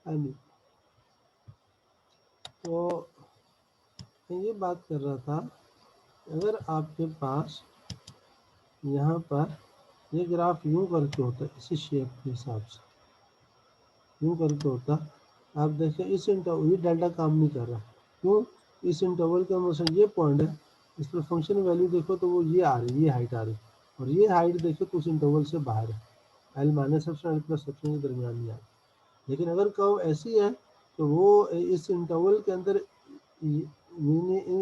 नहीं। तो मैं ये बात कर रहा था, अगर आपके पास यहाँ पर ये ग्राफ यूँ करके होता, इसी शेप के हिसाब से यूँ करके होता, आप देखिए इस इंटरवल ये डेल्टा काम नहीं कर रहा, क्यों? इस इंटरवल का मतलब ये पॉइंट है, इस पर फंक्शन वैल्यू देखो तो वो ये आ रही है, ये हाइट आ रही है, और ये हाइट देखो तो उस इंटरवल से बाहर है, L minus epsilon L plus epsilon के दरमियान नहीं आ रही। लेकिन अगर कर्व ऐसी है तो वो इस इंटरवल के अंदर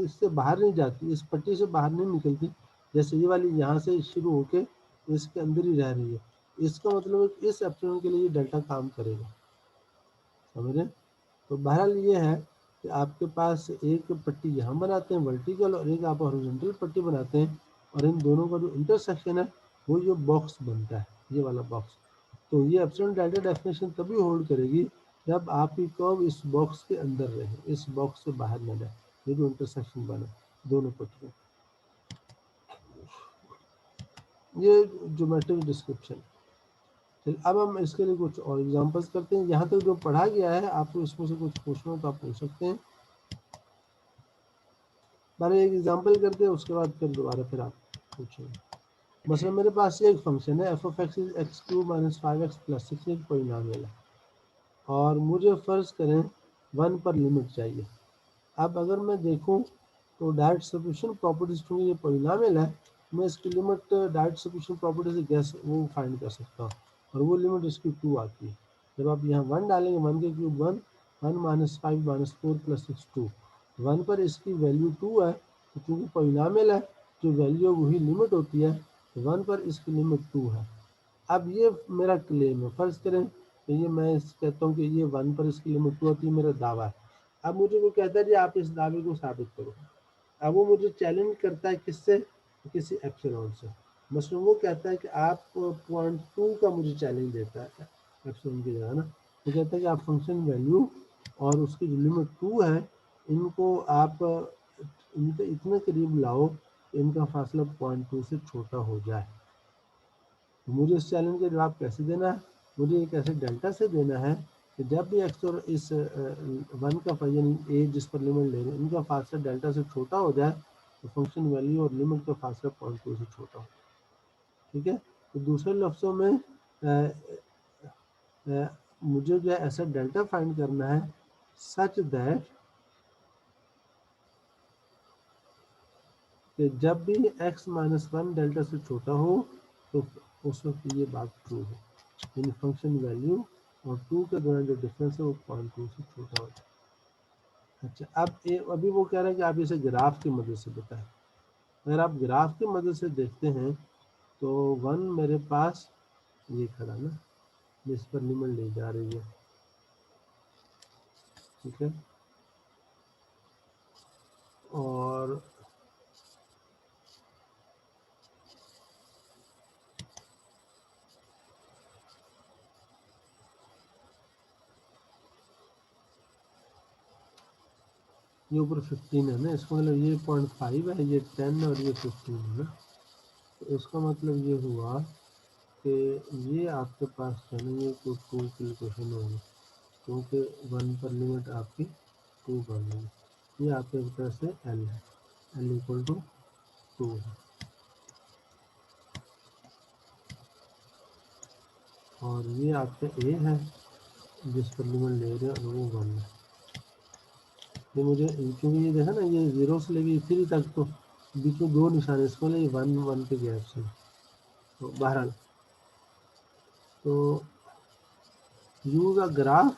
इससे बाहर नहीं जाती, इस पट्टी से बाहर नहीं निकलती, जैसे ये वाली यहाँ से शुरू होके इसके अंदर ही रह रही है। इसका मतलब है कि इस एप्सिलॉन के लिए डेल्टा काम करेगा, समझ रहे? तो बहरहाल ये है कि आपके पास एक पट्टी यहाँ बनाते हैं वर्टिकल और एक आप हॉरिजॉन्टल पट्टी बनाते हैं, और इन दोनों का जो इंटरसेक्शन है वो ये बॉक्स बनता है, ये वाला बॉक्स। तो ये एप्सिलॉन डेल्टा डेफिनेशन तभी होल्ड करेगी जब आपकी कर्व इस बॉक्स के अंदर रहे, इस बॉक्स से बाहर न जाए, ये जो इंटरसेक्शन बने दोनों पट्टियों, ये ज्योमेट्रिक डिस्क्रिप्शन। चलिए अब हम इसके लिए कुछ और एग्जांपल्स करते हैं। यहाँ तक जो पढ़ा गया है आपको इसमें से कुछ पूछना हो तो आप पूछ सकते हैं। पहले एक एग्जांपल करते हैं, उसके बाद फिर दोबारा फिर आप पूछेंगे। मसलन मेरे पास ये एक फंक्शन है F of x is x cube minus 5x plus 6, एक पॉलिनोमियल है, और मुझे फ़र्ज़ करें 1 पर लिमिट चाहिए। अब अगर मैं देखूं तो डायरेक्ट सब्स्टिट्यूशन प्रॉपर्टीज, चूँकि ये पॉलिनोमियल है, मैं इसकी लिमिट डायरेक्ट सब्स्टिट्यूशन प्रॉपर्टी से गैस वो फाइंड कर सकता हूँ, और वो लिमिट इसकी 2 आती है। जब आप यहाँ 1 डालेंगे, 1 के क्यूब 1, 1 माइनस 5 माइनस 4 प्लस 6 2, 1 पर इसकी वैल्यू 2 है, तो चूँकि पॉलिनोमियल है जो वैल्यू वही लिमिट होती है, तो 1 पर इसकी लिमिट 2 है। अब ये मेरा क्लेम है, फ़र्ज़ करें तो ये मैं कहता हूँ कि ये 1 पर इसकी लिमिट 2 होती है, मेरा दावा है। अब मुझे वो कहता है जी आप इस दावे को साबित करो। अब वो मुझे चैलेंज करता है किससे? किसी एप्सिलॉन से। मसलन वो कहता है कि आप 0.2 का मुझे चैलेंज देता है एप्सिलॉन की जगह ना, वो कहता है कि आप फंक्शन वैल्यू और उसकी जो लिमिट 2 है इनको आप इनके इतने करीब लाओ कि इनका फासला 0.2 से छोटा हो जाए। तो मुझे इस चैलेंज का जवाब कैसे देना है? मुझे एक ऐसे डेल्टा से देना है कि जब भी एक्स और इस 1 का यानी ए जिस पर लिमिट ले रहे हैं इनका फासला डेल्टा से छोटा हो जाए, तो फंक्शन वैल्यू और लिमिट का फासला 0.2 से छोटा हो। ठीक है, तो दूसरे लफ्ज़ों में मुझे जो है ऐसा डेल्टा फाइंड करना है सच दैट कि जब भी x माइनस 1 डेल्टा से छोटा हो तो उस वक्त ये बात ट्रू हो, यानी फंक्शन वैल्यू और 2 के दौरान जो डिफरेंस है वो 0.2 से छोटा हो जाए। अच्छा, अब अभी वो कह रहा है कि आप इसे ग्राफ की मदद से बताएं। अगर आप ग्राफ की मदद से देखते हैं तो 1 मेरे पास ये खड़ा ना, जिस पर लिमिट ली जा रही है, ठीक है, और ये ऊपर 15 है ना, इसका मतलब ये 0.5 है, ये 10 और ये 15 है ना, तो इसका मतलब ये हुआ कि ये आपके पास है ना, ये तो 2 की इक्वेशन होगी, क्योंकि 1 पर लिमिट आपकी 2 बन गई। ये आपके एक तरह से एल है, एल इक्वल टू 2 है, और ये आपका ए है जिस पर लिमिट ले रहे हैं और वो 1 है। ये मुझे क्योंकि ये देखा ना, ये 0 से लेके 3 तक तो बीच में 2 निशान है, इसको ये 1 1 के गैप से। तो बहरहाल तो use a graph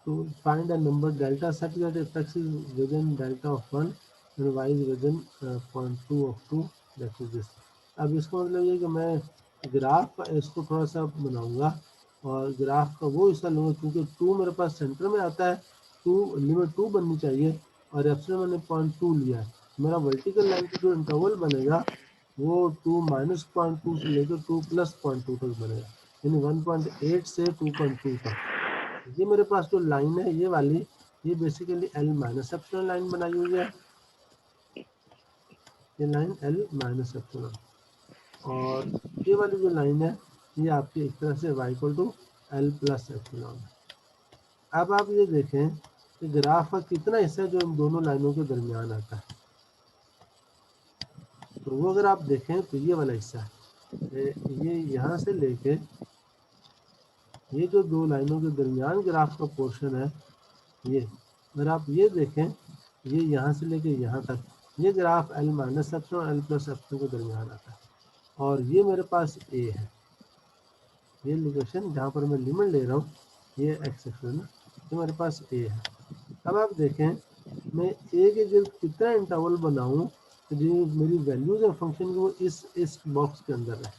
to find a number delta such that if x is within delta of 1 and y is within 0.2 of 2, that is this। अब इसका मतलब ये कि मैं ग्राफ का इसको थोड़ा सा बनाऊंगा और ग्राफ का वो हिस्सा लूँगा, क्योंकि 2 मेरे पास सेंटर में आता है, 2 लिमिट 2 बननी चाहिए, और एप्सिलॉन मैंने 0.2 लिया है। मेरा वर्टिकल लाइन का जो इंटरवल बनेगा वो 2 माइनस 0.2 से लेकर 2 प्लस 0.2 तक बनेगा, यानी 1.8 से 2.2 तक। ये मेरे पास जो लाइन है ये वाली, ये basically L minus epsilon line बनाई हुई है, ये लाइन एल माइनस एप्सिलॉन, और ये वाली जो लाइन है ये आपकी एक तरह से y equal to L plus epsilon है। अब आप ये देखें कि ग्राफ का कितना हिस्सा जो इन दोनों लाइनों के दरमियान आता है, तो वो अगर आप देखें तो ये वाला हिस्सा है, ये यहाँ से लेके ये जो दो लाइनों के दरमियान ग्राफ का पोर्शन है, ये अगर आप ये देखें, ये यहाँ से लेके यहाँ तक ये ग्राफ L माइनस एप्सिलॉन और L प्लस एप्सिलॉन के दरमियान आता है, और ये मेरे पास A है, ये लोकेशन जहाँ पर मैं लिमिट ले रहा हूँ, ये एक्स एक्सिस ना, ये मेरे पास A है। अब आप देखें मैं A के गिर्द कितना इंटरवल बनाऊँ जो मेरी वैल्यूज और फंक्शन वो इस बॉक्स के अंदर है।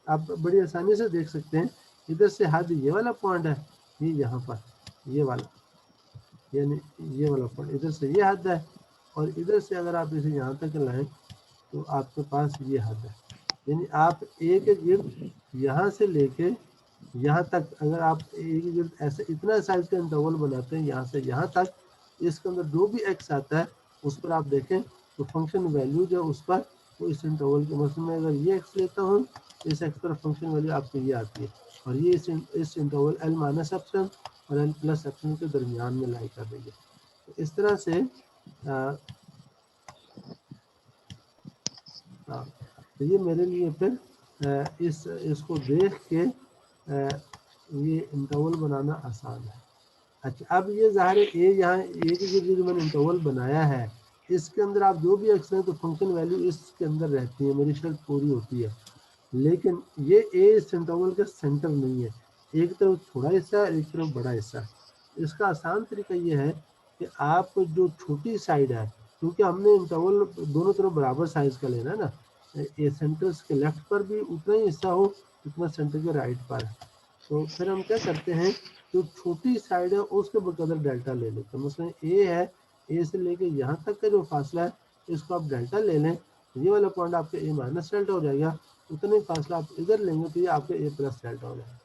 आप बड़ी आसानी से देख सकते हैं, इधर से हद ये वाला पॉइंट है, ये यहाँ पर ये वाला, यानी ये वाला पॉइंट इधर से ये हद है, और इधर से अगर आप इसे यहाँ तक लाएं तो आपके पास ये हद है। यानी आप ए के गिर्द यहाँ से लेके यहाँ तक अगर आप ए के गिर्द ऐसे इतना साइज का इंटरवल बनाते हैं यहाँ से यहाँ तक, इसके अंदर जो भी एक्स आता है उस पर आप देखें तो फंक्शन वैल्यू जो उस पर वो इस इंटरवल के मसले में अगर ये एक्स लेता हूँ, इस एक्स पर फंक्शन वैल्यू आपको ये आती है, और ये इस इंटरवल एल माइनस एप्सिलॉन और एल प्लस एप्सिलॉन के दरमियान में लाई कर रही है। तो इस तरह से तो ये मेरे लिए फिर इसको देख के ये इंटरवल बनाना आसान है। अच्छा, अब ये ज़ाहिर है ए यहाँ ए के गिर्द जो मैंने इंटरवल बनाया है, इसके अंदर आप जो भी एक्स हैं तो फंक्शन वैल्यू इसके अंदर रहती है, मेरी शर्त पूरी होती है। लेकिन ये ए इस इंटरवल का सेंटर नहीं है, एक तरफ छोटा हिस्सा है, एक तरफ बड़ा हिस्सा है। इसका आसान तरीका ये है कि आप जो छोटी साइड है, क्योंकि हमने इंटरवल दोनों तरफ बराबर साइज का लेना है ना, ये सेंटर के लेफ्ट पर भी उतना ही हिस्सा हो जितना सेंटर के राइट पर है, तो फिर हम क्या करते हैं, जो छोटी साइड है उसके बकदर डेल्टा ले लेते हैं। मसलन ए है, ए से लेके यहाँ तक का जो फासला है इसको आप डेल्टा ले लें, ये वाला पॉइंट आपका ए माइनस डेल्टा हो जाएगा, उतने फासला आप इधर लेंगे तो ये आपका ए प्लस डेल्टा हो जाएगा।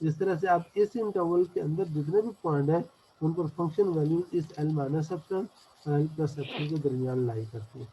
इस तरह से आप इस इंटरवल के अंदर जितने भी पॉइंट हैं उन पर फंक्शन वैल्यू इस एल माइनस एप्सिलॉन और एल प्लस एप्सिलॉन के दरमियान लाई करती है।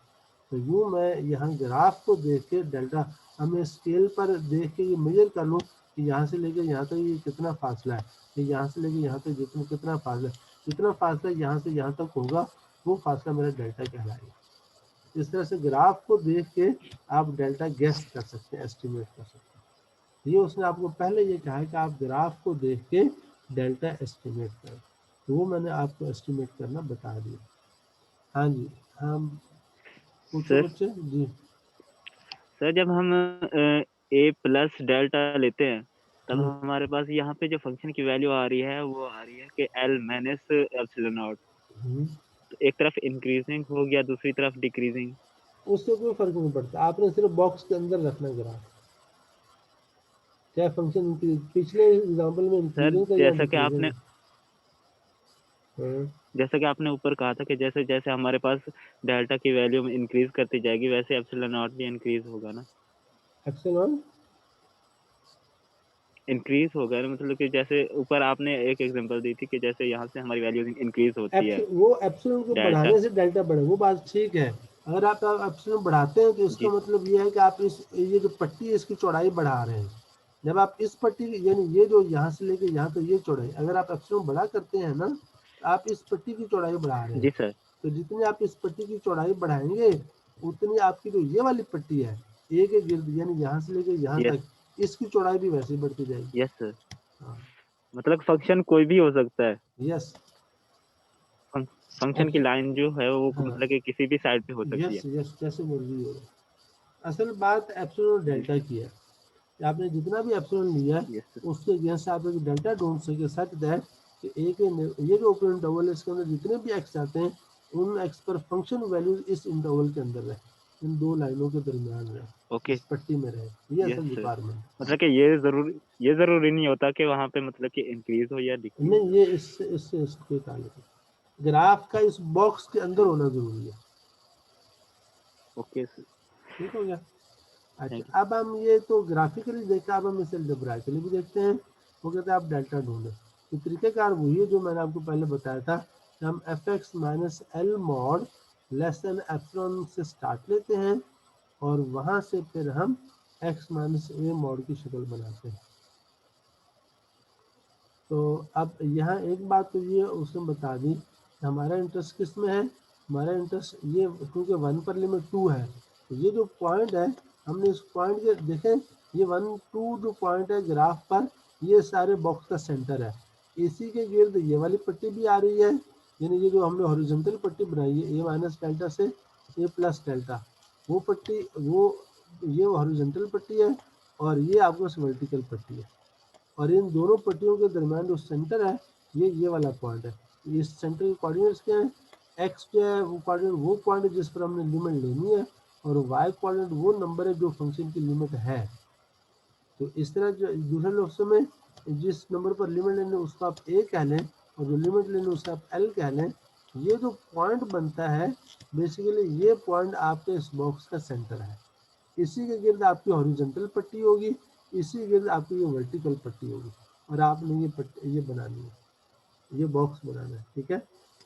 तो यूँ मैं यहाँ ग्राफ को देख के डेल्टा हमें स्केल पर देख के ये मेजर कर लूँ कि यहाँ से लेके यहाँ तक ये कितना फासला है, कि यहाँ से लेके यहाँ तक कितना फासला है, जितना फासला यहाँ से यहाँ तक होगा वो फासला मेरा डेल्टा कहलाएगा। इस तरह से ग्राफ को देख के आप डेल्टा गेस कर सकते हैं, एस्टिमेट कर सकते हैं। ये उसने आपको पहले ये कहा है कि आप ग्राफ को देख के डेल्टा एस्टिमेट करें, तो वो मैंने आपको एस्टिमेट करना बता दिया। हाँ जी, हम पूछो सर बच्चे जी। सर जब हम ए प्लस डेल्टा लेते हैं तब हम्म, हमारे पास यहाँ पे जो फंक्शन की वैल्यू आ रही है वो आ रही है कि एल माइनस एप्सिलॉन नॉट, हम्म। तो एक तरफ इंक्रीजिंग हो गया दूसरी तरफ डिक्रीजिंग। उससे कोई फर्क नहीं पड़ता, आपने सिर्फ बॉक्स के अंदर रखना ग्राफ, क्या फंक्शन पिछले एग्जांपल में सर इंक्रीजिंग था या डिक्रीजिंग। हाँ, जैसा कि आपने ऊपर कहा था कि जैसे जैसे हमारे पास डेल्टा की वैल्यू में इंक्रीज करती जाएगी वैसे एप्सिलॉन नॉट भी इंक्रीज होगा ना, एप्सिलॉन इंक्रीज होगा ना, मतलब कि जैसे ऊपर आपने एक एग्जांपल दी थी कि जैसे यहाँ से हमारी वैल्यू इंक्रीज होती है वो एप्सिलॉन को डेल्टा। बढ़ाने से डेल्टा बढ़े, वो बात ठीक है। अगर आप एप्सिलॉन बढ़ाते हैं तो इसका जी मतलब ये है कि आप इस ये जो पट्टी है इसकी चौड़ाई बढ़ा रहे हैं। जब आप इस पट्टी यानी ये जो यहाँ से लेके यहाँ तो ये चौड़ाई अगर आप एप्सिलॉन बड़ा करते हैं ना, तो आप इस पट्टी की चौड़ाई बढ़ा रहे हैं। जी सर। तो जितनी आप इस पट्टी की चौड़ाई बढ़ाएंगे उतनी आपकी जो ये वाली पट्टी है ए के गिर्द यानी यहाँ से लेके यहाँ यस तक, इसकी चौड़ाई भी वैसे ही बढ़ती जाएगी। यस सर, हाँ, मतलब फंक्शन कोई भी हो सकता है, यस। फंक्शन की लाइन जो है वो हाँ, मतलब कि किसी भी साइड पे हो सकती यस है। यस, जैसे मर्जी हो। असल बात एप्सिलॉन और जी डेल्टा की है, आपने जितना भी एप्सिलॉन लिया है यस सर। उसके अगेंस्ट आप एक डेल्टा ढूंढ सके, सच दैट कि एक ये जो ओपन इंटरवल है इसके अंदर जितने भी एक्स आते हैं उन एक्स पर फंक्शन वैल्यूज इस इंटरवल के अंदर रहे, इन दो लाइनों के दरमियान रहे, ओके इस पट्टी में रहे, ये यस असल सर, रिक्वायरमेंट। मतलब कि ये जरूरी नहीं होता कि वहाँ पे मतलब कि इंक्रीज हो या डिक्रीज नहीं, हो। ये इससे इसका कोई ताल्लुक नहीं, ग्राफ का इस बॉक्स के अंदर होना जरूरी है। ओके सर, ठीक हो गया। अच्छा, थैंक यू। अब हम ये तो ग्राफिकली देखा, अब हम इसे अलजेब्राइकली भी देखते हैं। वो कहते हैं आप डेल्टा ढूंढें, तो तरीक़ेकार वही है जो मैंने आपको पहले बताया था कि हम F x minus L mod less than epsilon से स्टार्ट लेते हैं और वहाँ से फिर हम एक्स माइनस ए मॉड की शक्ल बनाते हैं। तो अब यहाँ एक बात तो ये उसने बता दी, हमारा इंटरेस्ट किस में है, हमारा इंटरेस्ट ये क्योंकि 1 पर लिमिट 2 है, तो ये जो पॉइंट है हमने इस पॉइंट के देखें, ये 1 2 जो पॉइंट है ग्राफ पर, ये सारे बॉक्स का सेंटर है। इसी के गिर्द ये वाली पट्टी भी आ रही है, यानी ये जो हमने हॉरिजॉन्टल पट्टी बनाई है ए माइनस डेल्टा से ए प्लस डेल्टा, वो पट्टी वो ये हॉरिजॉन्टल पट्टी है और ये आपको वर्टिकल पट्टी है। और इन दोनों पट्टियों के दरमियान जो सेंटर है ये वाला पॉइंट है। इस सेंटर के कोऑर्डिनेट्स क्या है, एक्स जो है वो कोऑर्डिनेट वो पॉइंट है जिस पर हमने लिमिट लेनी है, और वाई कोऑर्डिनेट वो नंबर है जो फंक्शन की लिमिट है। तो इस तरह जो दूसरे लफ्ज़ों में जिस नंबर पर लिमिट लेनी उसको आप ए कह लें, और जो लिमिट लेनी उसको आप एल कह लें। ये जो पॉइंट बनता है बेसिकली ये पॉइंट आपके इस बॉक्स का सेंटर है। इसी के गिर्द आपकी हॉरिजॉन्टल पट्टी होगी, इसी के गिर्द आपकी ये वर्टिकल पट्टी होगी, और आपने ये बनानी है, ये बॉक्स बनाना है, ठीक है।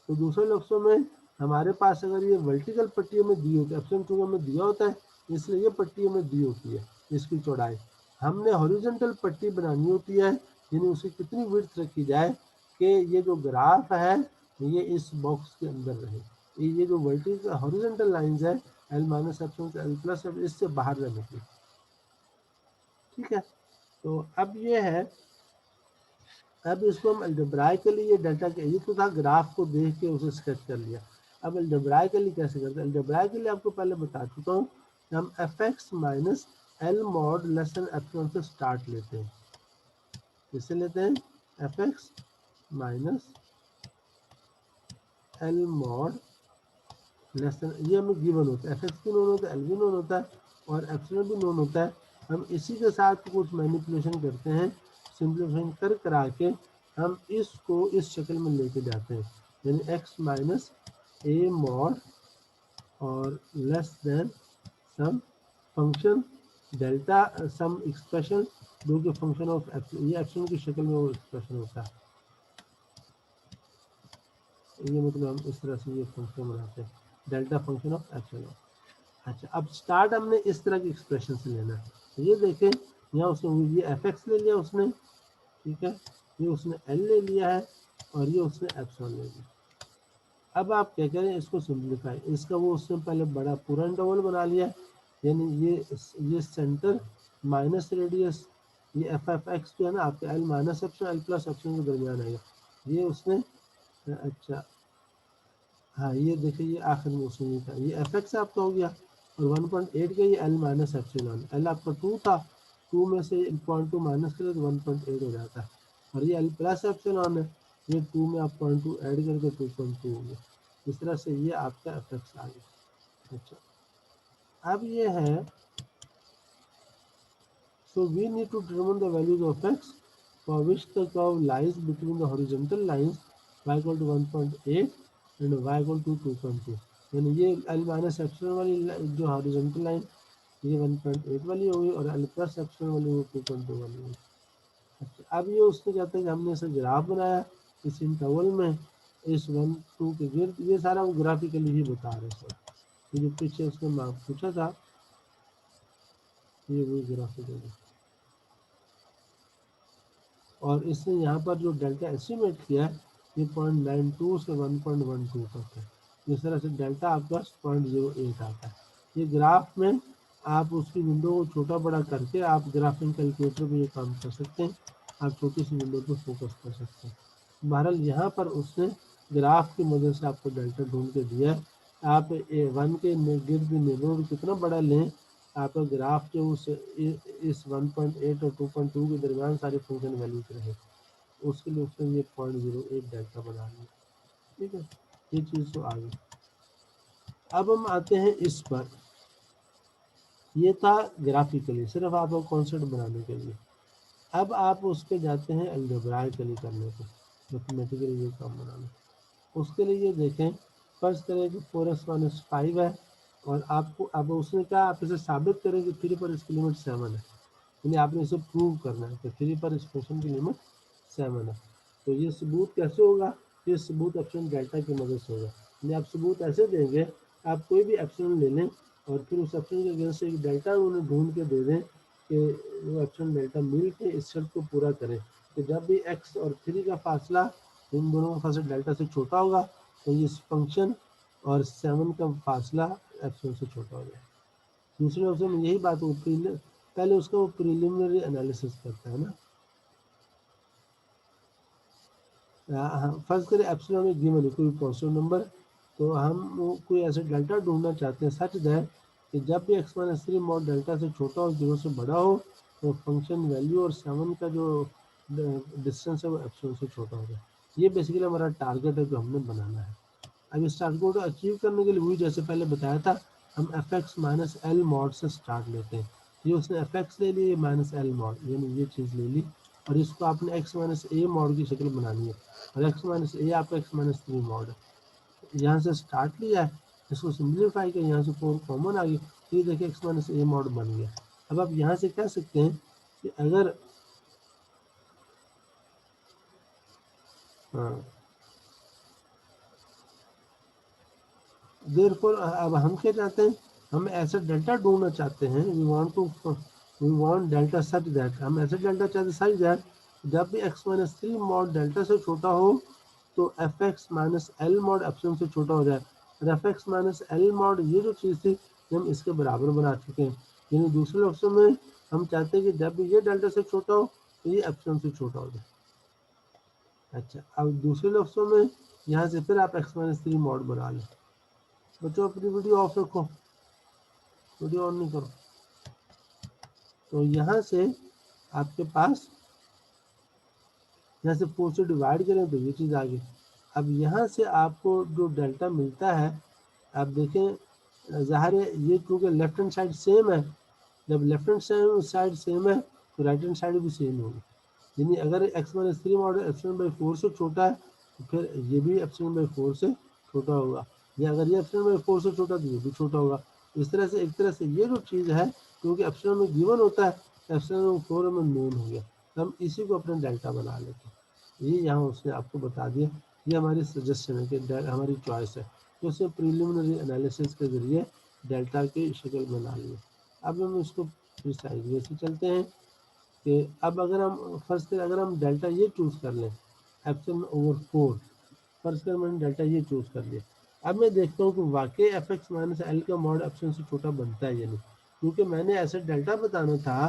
तो दूसरे लफ्ज़ों में हमारे पास अगर ये वर्टिकल पट्टी हमें दी होती है, एप्सिलॉन चूंकि हमें दिया होता है इसलिए ये पट्टी हमें दी होती है, इसकी चौड़ाई हमने हॉरिजॉन्टल पट्टी बनानी होती है, यानी उसे कितनी विड्थ रखी जाए कि ये जो ग्राफ है ये इस बॉक्स के अंदर रहे, ये जो वर्टिकल हॉरिजॉन्टल लाइंस है एल माइनस एप्सिलॉन से एल प्लस इससे बाहर रहने की, ठीक है। तो अब ये है, अब इसको हम अलजेब्राइकली ये डेल्टा के ये तो था ग्राफ को देख के उसे स्केच कर लिया। अब अलजेब्राइकली कैसे करते हैं, अलजेब्राइकली आपको पहले बता चुका हूँ कि हम F x minus L mod less than epsilon से स्टार्ट लेते हैं। किससे लेते हैं, F x minus L mod less than, ये हमें गिवन होता है, एफ एक्स भी नोन होता है, एल भी नोन होता है और एप्सिलॉन भी नोन होता है। हम इसी के साथ कुछ मैनिपुलेशन करते हैं, सिंप्लीफाइंग कर करा के हम इसको इस शक्ल में लेके जाते हैं, यानी एक्स माइनस ए मॉड और less then some function delta सम एक्सप्रेशन जो कि फंक्शन ऑफ ये एप्सिलॉन की शक्ल में वो एक्सप्रेशन होता है। ये मतलब हम इस तरह से ये फंक्शन बनाते हैं, डेल्टा फंक्शन ऑफ एप्सिलॉन। अच्छा, अब स्टार्ट हमने इस तरह की एक्सप्रेशन से लेना है। तो ये देखें यहाँ उसने ये एफ एक्स ले लिया उसने, ठीक है, ये उसने एल ले लिया है और ये उसने एप्सिलॉन ले लिया। अब आप क्या करें, इसको सिंप्लीफाई, इसका वो उसने पहले बड़ा पूरा इंटरवल बना लिया, यानी ये सेंटर माइनस रेडियस, ये एफ एफ एक्स जो है ना आपके L minus epsilon L plus epsilon के दरमियान आएगा, ये उसने, अच्छा हाँ ये देखिए ये आखिर में उसने ये था, ये एफ एक्स आपका हो गया और 1.8 का ये एल माइनस एप्सिलॉन, एल आपका 2 था, 2 में से 0.2 माइनस करें तो 1.8 हो जाता है, और ये एल प्लस एप्सिलॉन है, ये 2 में आप 0.2 ऐड करके 2.2 हो गया। इस तरह से ये आपका एफ एक्स आ गया। अच्छा, अब ये है, so we need to determine the values of x for which the curve lies between the horizontal lines y equal to 1.8 and y equal to 2.2, यानी ये l माइनस एप्सिलॉन वाली जो हॉरिजॉन्टल लाइन ये 1.8 वाली होगी और l प्लस एप्सिलॉन वाली वो 2.2 वाली होगी। अच्छा, अब ये उसने कहते हैं कि हमने इसे ग्राफ बनाया इस इंटरवल में इस 1 2 के गिर्द, ये सारा वो ग्राफिकली ही बता रहे हैं। ये जो पीछे उसने मार्क पूछा था ये वही ग्राफिकली, और इसने यहाँ पर जो डेल्टा एस्टिमेट किया है ये 0.92 से 1.12 तक है। इस तरह से डेल्टा आपका 0.08 आता है। ये ग्राफ में आप उसकी विंडो को छोटा बड़ा करके आप ग्राफिंग कैलकुलेटर में ये काम कर सकते हैं, आप छोटी सी विंडो पर फोकस कर सकते हैं। बहरहाल यहाँ पर उसने ग्राफ की मदद से आपको डेल्टा ढूंढ के दिया है। आप वन के गिर्द नेबरहुड कितना बड़ा लें, आपका ग्राफ जो उस इस 1.8 और 2.2 के दरमियान सारे फंक्शन वैल्यूज रहे, उसके लिए उसने ये 0.08 डेल्टा बना लिया, ठीक है। ये चीज़ तो आ गई। अब हम आते हैं इस पर, ये था ग्राफिकली सिर्फ आपको कॉन्सेप्ट बनाने के लिए। अब आप उस पर जाते हैं अलजेब्राइकली करने को, मैथमेटिकली ये काम बनाना। उसके लिए ये देखें, फर्स्ट करें कि 4x-5 है और आपको अब उसने कहा आप इसे साबित करें कि 3 पर इसकी लिमिट 7 है, यानी आपने इसे प्रूव करना है कि 3 पर इस फंक्शन की लिमिट 7 है। तो ये सबूत कैसे होगा, ये सबूत एप्सिलॉन डेल्टा की मदद से होगा, यानी आप सबूत ऐसे देंगे, आप कोई भी एप्सिलॉन ले लें और फिर उस एप्सिलॉन के अगेंस्ट एक डेल्टा उन्हें ढूंढ के दे दें कि वो एप्सिलॉन डेल्टा मिल के इस शर्त को पूरा करें, कि जब भी x और 3 का फासला इन दोनों का फासला डेल्टा से छोटा होगा तो इस फंक्शन और 7 का फासला एप्सिलॉन से छोटा हो जाएगा। दूसरे ऑप्शन में यही बात वो पहले उसका वो प्रिलिमिनरी एनालिसिस करता है ना। फर्ज करें एप्सिलॉन में गिवन है कोई पॉजिटिव नंबर, तो हम कोई ऐसे डेल्टा ढूंढना चाहते हैं सच दैट कि जब भी x माइनस 3 मॉड डेल्टा से छोटा और 0 से बड़ा हो तो फंक्शन वैल्यू और 7 का जो डिस्टेंस है वो एप्सिलॉन से छोटा हो जाए। ये बेसिकली हमारा टारगेट है जो हमने बनाना है। अब इस टारगेट को अचीव करने के लिए वही जैसे पहले बताया था, हम F x minus L mod से स्टार्ट लेते हैं। ये उसने एफ एक्स ले ली, माइनस एल मॉड यानी ये चीज़ ले ली, और इसको आपने एक्स माइनस ए मॉड की शक्ल बनानी है, और एक्स माइनस ए आपका एक्स माइनस 3 मॉड है। यहाँ से स्टार्ट लिया है, इसको सिंप्लीफाई किया, यहाँ से 4 कॉमन आ गई, तो ये देखिए एक्स माइनस ए मॉड बन गया। अब आप यहाँ से कह सकते हैं कि अगर देयरफॉर अब हम क्या चाहते हैं, हम ऐसा डेल्टा ढूंढना चाहते हैं, we want delta such that, हम ऐसे डेल्टा चाहते सच दैट जब भी x माइनस 3 मॉड डेल्टा से छोटा हो तो F x minus L mod epsilon से छोटा हो जाए, और F x minus L mod ये जो चीज़ थी ये हम इसके बराबर बना चुके हैं। यानी दूसरे लफ्ज़ों में हम चाहते हैं कि जब भी ये डेल्टा से छोटा हो तो ये एप्सिलॉन से छोटा हो जाए। अच्छा, अब दूसरे लफ्ज़ों में यहाँ से फिर आप x माइनस 3 मॉड बना लें। बच्चों अपनी वीडियो ऑफ रखो, वीडियो ऑन नहीं करो। तो यहाँ से आपके पास यहाँ से 4 से डिवाइड करें तो ये चीज़ आ गई। अब यहाँ से आपको जो डेल्टा मिलता है, आप देखें ज़ाहिर है ये क्योंकि लेफ्ट हैंड साइड सेम है, जब लेफ्ट हैंड साइड सेम है तो राइट हैंड साइड भी सेम होगी। यानी अगर x minus 3 model epsilon by 4 से छोटा है तो फिर ये भी एप्सिलॉन बाई 4 से छोटा होगा, या अगर ये एप्सिलॉन बाई 4 से छोटा तो ये भी छोटा होगा। इस तरह से एक तरह से ये जो चीज़ है क्योंकि एप्सिलॉन में गिवन होता है, एप्सिलॉन में 4 में नोन हो गया, तो हम इसी को अपना डेल्टा बना लेते हैं। ये यहाँ उसने आपको बता दिया, ये हमारी सजेशन है कि हमारी चॉइस है, तो उसने प्रिलिमिनरी एनालिसिस के ज़रिए डेल्टा की शक्ल बना ली। अब हम इसको प्रिसाइज वे से चलते हैं कि अब अगर हम फर्ज करें अगर हम डेल्टा ये चूज़ कर लें एप्सिलॉन ओवर 4, फर्ज कर मैंने डेल्टा ये चूज़ कर लिया। अब मैं देखता हूँ कि वाकई एफ एक्स माइनस एल का मॉड एप्सिलॉन से छोटा बनता है या नहीं, क्योंकि मैंने ऐसे डेल्टा बताना था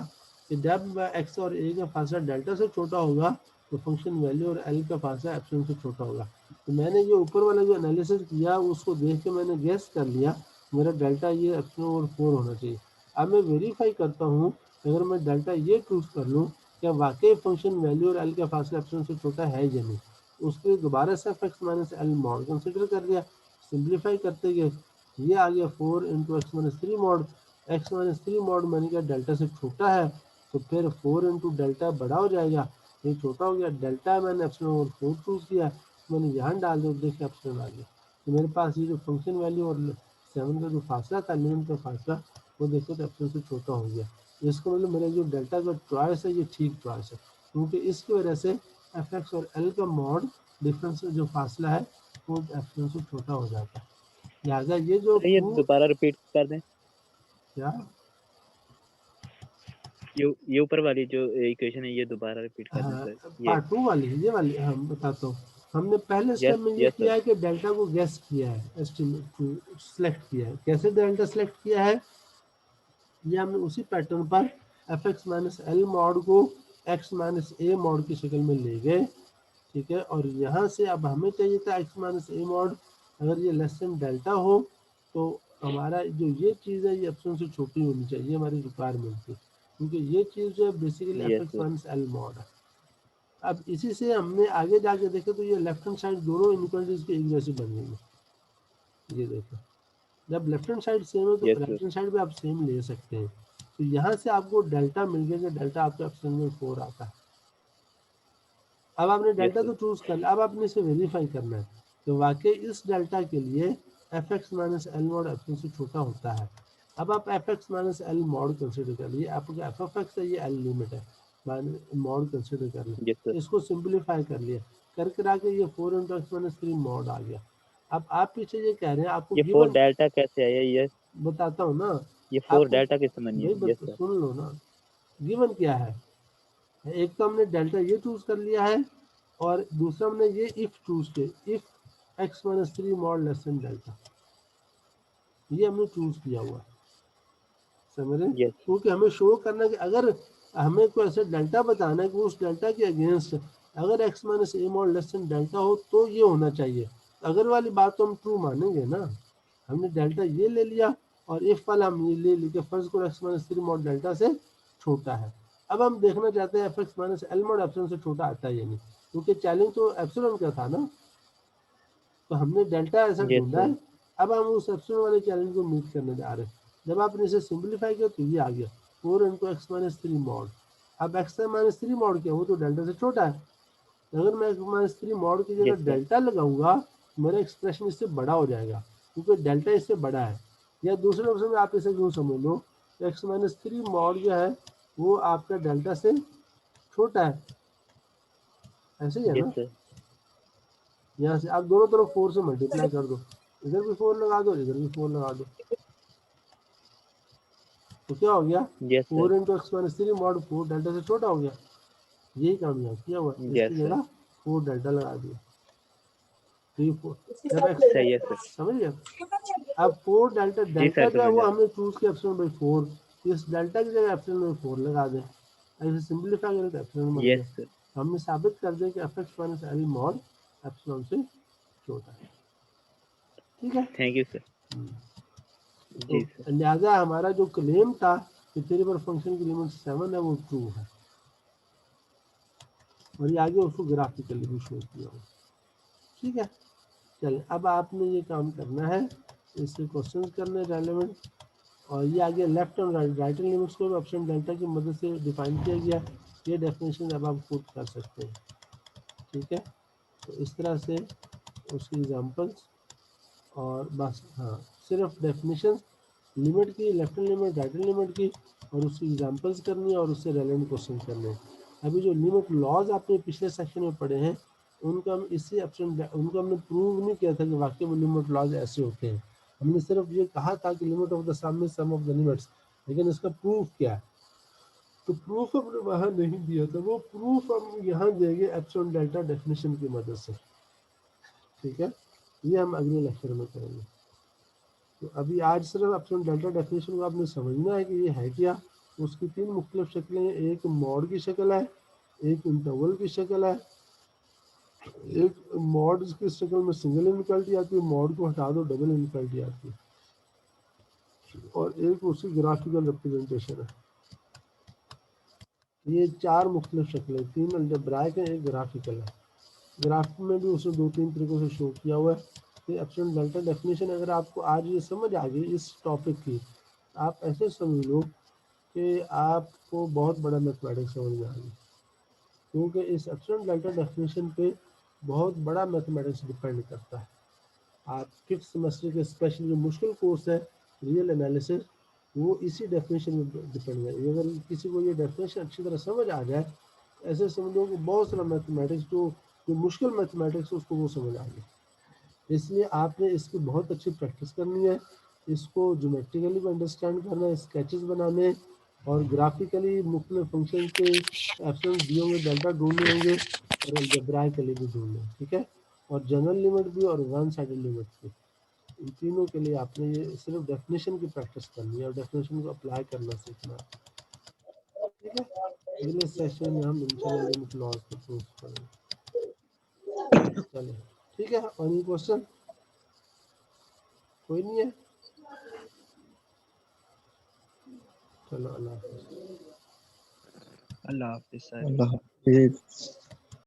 कि जब एक्स और ए का फासला डेल्टा से छोटा होगा तो फंक्शन वैल्यू और एल का फासला एप्सिलॉन से छोटा होगा। तो मैंने ये ऊपर वाला जो एनालिसिस किया उसको देख के मैंने गेस कर लिया मेरा डेल्टा ये एप्सिलॉन ओवर 4 होना चाहिए। अब मैं वेरीफाई करता हूँ, अगर मैं डेल्टा ये चूज़ कर लूँ क्या वाकई फंक्शन वैल्यू और एल का फासला एप्सिलॉन से छोटा है या नहीं, उसके दोबारा से F x minus L mod consider कर लिया, सिंप्लीफाई करते गए, ये आ गया 4 into x minus 3 mod, x minus 3 mod मैंने कहा डेल्टा से छोटा है तो फिर 4 इंटू डेल्टा बड़ा हो जाएगा, ये छोटा हो गया, डेल्टा मैंने एप्सिलॉन ओवर 4 चूज़ किया, मैंने यहाँ डाल दिया, देखिए एप्सिलॉन आ गया। तो मेरे पास ये जो फंक्शन वैल्यू और 7 का जो फासला था लिमिट का फासला वो देखो तो एप्सिलॉन से छोटा हो गया। इसको मतलब मेरा जो डेल्टा का चॉइस है ये ठीक चॉइस है, क्योंकि इसकी वजह से एफ एक्स और एल का मॉड डिफरेंस जो फासला है वो एप्सिलॉन से छोटा हो जाता है। लिहाजा ये जो ये दोबारा रिपीट कर दें, क्या ये ऊपर वाली जो इक्वेशन है ये दोबारा रिपीट कर दें हाँ सर। ये पार्ट 2 वाली है, ये वाली हम बताता हूँ। हमने पहले यस स्टेप में ये यस किया सर। है कि डेल्टा को गेस किया है, एस्टिमेट सेलेक्ट किया है। कैसे डेल्टा सेलेक्ट किया है, ये हमने उसी पैटर्न पर F x minus L mod को एक्स माइनस ए मॉड की शक्ल में ले गए, ठीक है। और यहाँ से अब हमें चाहिए था एक्स माइनस ए मॉड, अगर ये लेस देन डेल्टा हो तो हमारा जो ये चीज़ है ये एप्सिलॉन से छोटी होनी चाहिए, हमारी रिक्वायरमेंट थी, क्योंकि ये चीज़ जो है basically F yes x sir. Minus L mod है। अब इसी से हमने आगे जाके देखे तो ये लेफ्ट हैंड साइड दोनों इनइक्वालिटीज की एक जैसी बन गई है। ये देखो जब लेफ्ट हैंड साइड सेम है तो yes sir. Right hand side भी आप सेम ले सकते हैं। तो यहाँ से आपको डेल्टा मिल गया कि डेल्टा आपका एप्सिलॉन में 4 आता है। अब आपने यस डेल्टा सर। तो चूज कर लिया, अब आपने इसे वेरीफाई करना है तो वाकई इस डेल्टा के लिए F x minus L mod epsilon से छोटा होता है। अब आप F x minus L mod consider कर लिए, आपका एफ ऑफ एक्स है ये एल लिमिट है, मॉड कंसिडर कर यस लिया, सर। इसको सिंप्लीफाई कर लिया, कर कर आके ये 4 इंटू एक्स माइनस 3 मॉड आ गया। अब आप पीछे ये कह रहे हैं आपको ये 4 गिवन, डेल्टा कैसे आया? ये बताता हूँ ना ये 4 आपको, डेल्टा किससे बनी है? भाई यस सर। सुन लो ना, गिवन क्या है, एक तो हमने डेल्टा ये चूज कर लिया है और दूसरा हमने ये इफ चूज किया, if x minus 3 mod less than delta, ये हमने चूज किया हुआ है, समझ रहे? यस क्योंकि हमें शो करना है कि अगर हमें कोई ऐसा डेल्टा बताना है कि उस डेल्टा के अगेंस्ट अगर x minus A mod less than delta हो तो ये होना चाहिए, अगर वाली बात तो हम ट्रू मानेंगे ना। हमने डेल्टा ये ले लिया और इफ वाला हम ये ले लेके फर्ज को एक्स माइनस 3 मॉड डेल्टा से छोटा है। अब हम देखना चाहते हैं F x minus L mod epsilon से छोटा आता है या नहीं, क्योंकि चैलेंज तो एप्सिलॉन का था ना, तो हमने डेल्टा ऐसा यस ढूंढा सर है। अब हम उस एप्सिलॉन वाले चैलेंज को मीट करने जा रहे हैं। जब आपने इसे सिंप्लीफाई किया तो ये आ गया 4 इंटू एक्स माइनस 3 मॉड। अब एक्स माइनस 3 मॉड क्या, वो तो डेल्टा से छोटा है। अगर मैं एक्स माइनस 3 मॉड की यस जगह सर डेल्टा लगाऊंगा तो मेरा एक्सप्रेशन इससे बड़ा हो जाएगा, क्योंकि डेल्टा इससे बड़ा है। या दूसरे ऑप्शन में आप इसे यूँ समझ लो, एक्स माइनस 3 मॉड जो है वो आपका डेल्टा से छोटा है, ऐसे ही है यस ना। सर यहाँ से आप दोनों तरफ 4 से मल्टीप्लाई कर दो, इधर भी 4 लगा दो, इधर भी 4 लगा दो, तो क्या हो गया yes sir 4 into x minus 3 mod 4 delta से छोटा हो गया। यही काम यहाँ किया हुआ है, इसकी यस सर जगह 4 डेल्टा लगा दिया, 3 4 जब एक्स, सही है सर समझ गए। अब 4 डेल्टा जी डेल्टा सर जो है समझ वो गया हमने चूज किया एप्सिलॉन बाई 4, इस डेल्टा की जगह एप्सिलॉन बाई 4 लगा दें, ऐसे सिंप्लीफाई करें तो एप्सिलॉन बन गया। यस सर हमने साबित कर दिया कि F x minus L mod epsilon से छोटा है, ठीक है। थैंक यू सर तो जी सर लिहाजा हमारा जो क्लेम था कि थ्री पर फंक्शन की लिमिट 7 है वो ट्रू है, और ये आगे उसको ग्राफिकली भी शो किया हो, ठीक है। चलिए अब आपने ये काम करना है, इससे क्वेश्चन करने रेलेवेंट, और ये आगे लेफ्ट और राइट लिमिट्स को भी ऑप्शन डेल्टा की मदद से डिफाइन किया गया। ये डेफिनेशन अब आप खुद कर सकते हैं, ठीक है। तो इस तरह से उसकी एग्जांपल्स और बस, हाँ सिर्फ डेफिनेशन लिमिट की, left hand limit right hand limit की, और उसकी एग्जांपल्स करनी है और उससे रेलेवेंट क्वेश्चन करने हैं। अभी जो लिमिट लॉज आपने पिछले सेक्शन में पढ़े हैं उनका हम इसी ऑप्शन, उनको हमने प्रूव नहीं किया था कि वाकई में लिमिट लॉज ऐसे होते हैं। हमने सिर्फ ये कहा था कि limit of the sum is sum of the limits, लेकिन इसका प्रूफ क्या है, तो प्रूफ हमने वहाँ नहीं दिया था, वो प्रूफ हम यहाँ देंगे एप्सिलॉन डेल्टा डेफिनेशन की मदद से, ठीक है। ये हम अगले लेक्चर में करेंगे। तो अभी आज सिर्फ एप्सिलॉन डेल्टा डेफिनेशन को आपने समझना है कि ये है क्या। उसकी 3 मुख्तलिफ शक्लें हैं, एक मॉड की शक्ल है, एक इंटरवल की शक्ल है, एक मॉड की शक्ल में सिंगल इनक्वालिटी आती है, मॉड को हटा दो डबल इनक्वालिटी आती है, और एक उसकी ग्राफिकल रिप्रेजेंटेशन है। ये 4 मुख्तलिफ शक्लें, 3 अलजेब्राइक है, एक ग्राफिकल है। ग्राफ में भी उसने 2-3 तरीकों से शो किया हुआ है। तो एप्सिलॉन डेल्टा डेफिनेशन अगर आपको आज ये समझ आ गई इस टॉपिक की, आप ऐसे समझ लो कि आपको बहुत बड़ा मैथमेटिक्स समझ में आ गई, क्योंकि इस एप्सिलॉन डेल्टा डेफिनेशन पे बहुत बड़ा मैथमेटिक्स डिपेंड करता है। आप फिफ्थ सेमेस्टर के स्पेशल जो मुश्किल कोर्स है रियल एनालिसिस, वो इसी डेफिनेशन में डिपेंड है। अगर किसी को ये डेफिनेशन अच्छी तरह समझ आ जाए, ऐसे समझो कि बहुत सारा मैथमेटिक्स जो मुश्किल मैथमेटिक्स उसको वो समझ आ गया। इसलिए आपने इसकी बहुत अच्छी प्रैक्टिस करनी है, इसको ज्योमेट्रिकली भी अंडरस्टैंड करना है, स्केचेस बनाने और ग्राफिकली मुख्तलिफ फंक्शन के एप्सिलॉन दिए होंगे, डेल्टा ढूंढने होंगे, और अलजेब्राइकली भी ढूंढने, ठीक है। और जनरल लिमिट भी और वन साइडेड लिमिट भी, इन तीनों के लिए आपने ये सिर्फ डेफिनेशन की प्रैक्टिस करनी है और डेफिनेशन को अप्लाई करना सीखना है, ठीक है। अगले सेशन में हम इंशाल्लाह लिमिट लॉज को प्रूव करेंगे। चलिए ठीक है, और ये क्वेश्चन कोई नहीं है, चलो अल्लाह हाफिज़। अल्लाह हाफिज़ सर अल्लाह हाफिज।